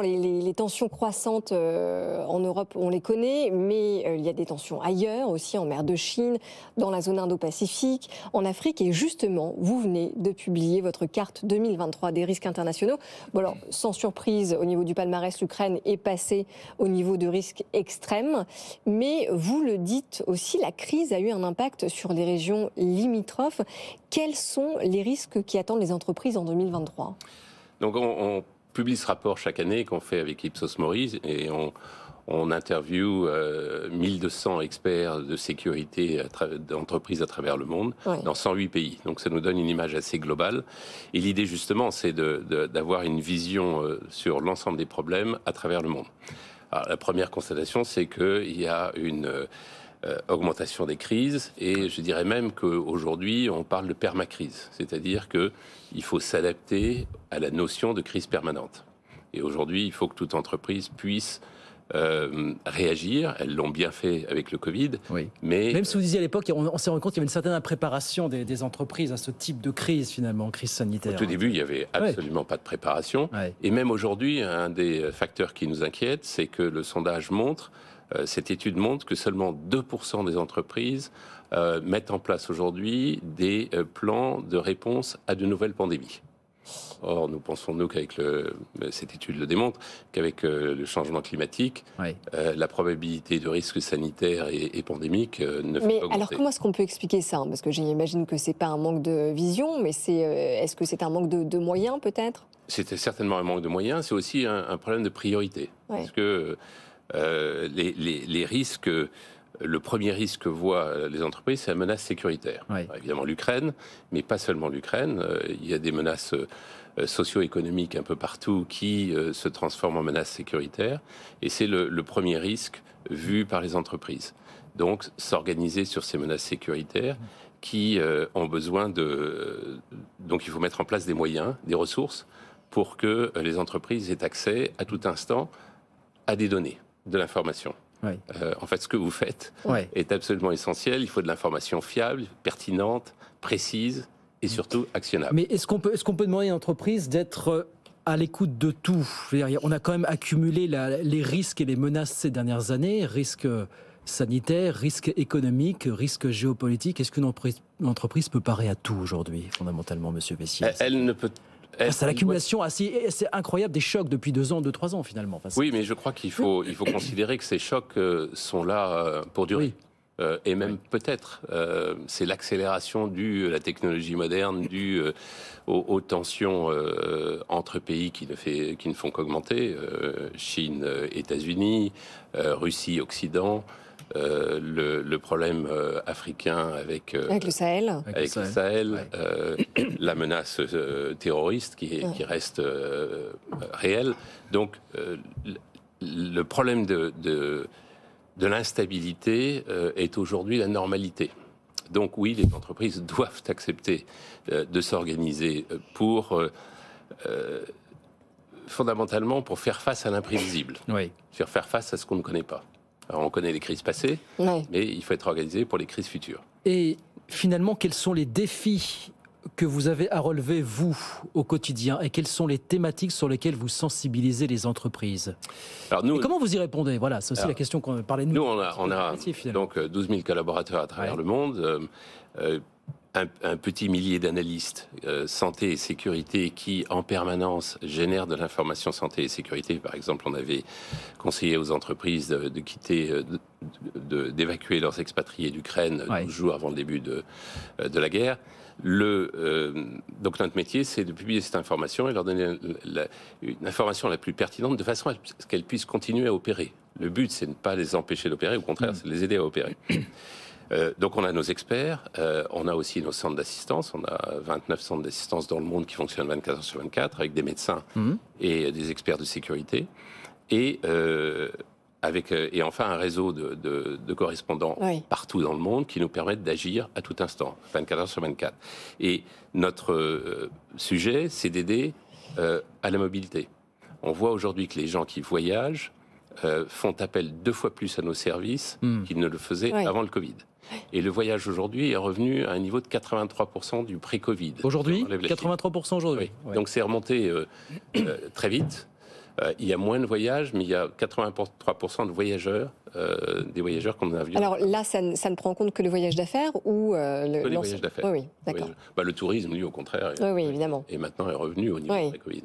Les tensions croissantes en Europe, on les connaît, mais il y a des tensions ailleurs, aussi en mer de Chine, dans la zone Indo-Pacifique, en Afrique. Et justement, vous venez de publier votre carte 2023 des risques internationaux. Bon alors, sans surprise, au niveau du palmarès, l'Ukraine est passée au niveau de risque extrême. Mais vous le dites aussi, la crise a eu un impact sur les régions limitrophes. Quels sont les risques qui attendent les entreprises en 2023 ? Donc on publie ce rapport chaque année qu'on fait avec Ipsos Mori et on interviewe 1200 experts de sécurité d'entreprises à travers le monde, dans 108 pays. Donc ça nous donne une image assez globale. Et l'idée justement, c'est d'avoir une vision sur l'ensemble des problèmes à travers le monde. Alors, la première constatation, c'est qu'il y a une augmentation des crises, et je dirais même qu'aujourd'hui on parle de permacrise, c'est-à-dire qu'il faut s'adapter à la notion de crise permanente. Et aujourd'hui, il faut que toute entreprise puisse réagir. Elles l'ont bien fait avec le Covid. Oui. Mais même si vous disiez à l'époque, on s'est rendu compte qu'il y avait une certaine impréparation des entreprises à ce type de crise, finalement, crise sanitaire. Au tout début, il n'y avait absolument pas de préparation. Et même aujourd'hui, un des facteurs qui nous inquiète, c'est que le sondage montre, cette étude montre que seulement 2% des entreprises mettent en place aujourd'hui des plans de réponse à de nouvelles pandémies. Or, nous pensons, nous, qu'avec cette étude le démontre, qu'avec le changement climatique, la probabilité de risque sanitaire et pandémique ne fait pas augmenter. Alors, comment est-ce qu'on peut expliquer ça ? Parce que j'imagine que ce n'est pas un manque de vision, mais est-ce que c'est un manque de moyens, peut-être ? C'était certainement un manque de moyens, c'est aussi un problème de priorité. Parce que les risques... Le premier risque que voient les entreprises, c'est la menace sécuritaire. Alors, évidemment l'Ukraine, mais pas seulement l'Ukraine. Il y a des menaces socio-économiques un peu partout qui se transforment en menaces sécuritaires. Et c'est le premier risque vu par les entreprises. Donc, s'organiser sur ces menaces sécuritaires qui ont besoin de... Donc, il faut mettre en place des moyens, des ressources, pour que les entreprises aient accès à tout instant à des données, de l'information. En fait, ce que vous faites est absolument essentiel. Il faut de l'information fiable, pertinente, précise et surtout actionnable. Mais est-ce qu'on peut demander à une entreprise d'être à l'écoute de tout ? Je veux dire, on a quand même accumulé les risques et les menaces ces dernières années, risques sanitaires, risques économiques, risques géopolitiques. Est-ce qu'une entreprise peut parer à tout aujourd'hui, fondamentalement, Monsieur Vessier ? Elle ne peut... C'est l'accumulation assez incroyable des chocs depuis 2 ans, 2-3 ans finalement. Oui, mais je crois qu'il faut considérer que ces chocs sont là pour durer. Et même peut-être, c'est l'accélération due à la technologie moderne, due aux tensions entre pays qui ne font qu'augmenter, Chine, États-Unis, Russie, Occident. Le problème africain avec le Sahel, la menace terroriste qui reste réelle. Donc le problème de l'instabilité est aujourd'hui la normalité. Donc oui, les entreprises doivent accepter de s'organiser pour fondamentalement pour faire face à l'imprévisible, faire face à ce qu'on ne connaît pas. Alors, on connaît les crises passées, mais il faut être organisé pour les crises futures. Et finalement, quels sont les défis que vous avez à relever, vous, au quotidien ? Et quelles sont les thématiques sur lesquelles vous sensibilisez les entreprises ? Alors nous, et comment vous y répondez ? Voilà, c'est aussi la question qu'on parlait de nous. Nous, on a donc 12 000 collaborateurs à travers le monde. Un petit millier d'analystes santé et sécurité qui, en permanence, génèrent de l'information santé et sécurité. Par exemple, on avait conseillé aux entreprises de quitter, d'évacuer leurs expatriés d'Ukraine 12 jours avant le début de la guerre. Donc notre métier, c'est de publier cette information et leur donner une information la plus pertinente de façon à ce qu'elles puissent continuer à opérer. Le but, c'est de ne pas les empêcher d'opérer, au contraire, c'est de les aider à opérer. Donc on a nos experts, on a aussi nos centres d'assistance, on a 29 centres d'assistance dans le monde qui fonctionnent 24 heures sur 24 avec des médecins et des experts de sécurité et enfin un réseau de correspondants partout dans le monde qui nous permettent d'agir à tout instant, 24 heures sur 24. Et notre sujet, c'est d'aider à la mobilité. On voit aujourd'hui que les gens qui voyagent font appel 2 fois plus à nos services qu'ils ne le faisaient avant le Covid. Et le voyage aujourd'hui est revenu à un niveau de 83% du pré-Covid. Aujourd'hui ? 83% aujourd'hui. Donc c'est remonté très vite. Il y a moins de voyages, mais il y a 83% de voyageurs, des voyageurs qu'on a avion. Alors là, ça ne prend en compte que le voyage d'affaires ou les voyages d'affaires. Oui, d'accord. Le tourisme, lui, au contraire, oui, évidemment. Et maintenant est revenu au niveau de la Covid.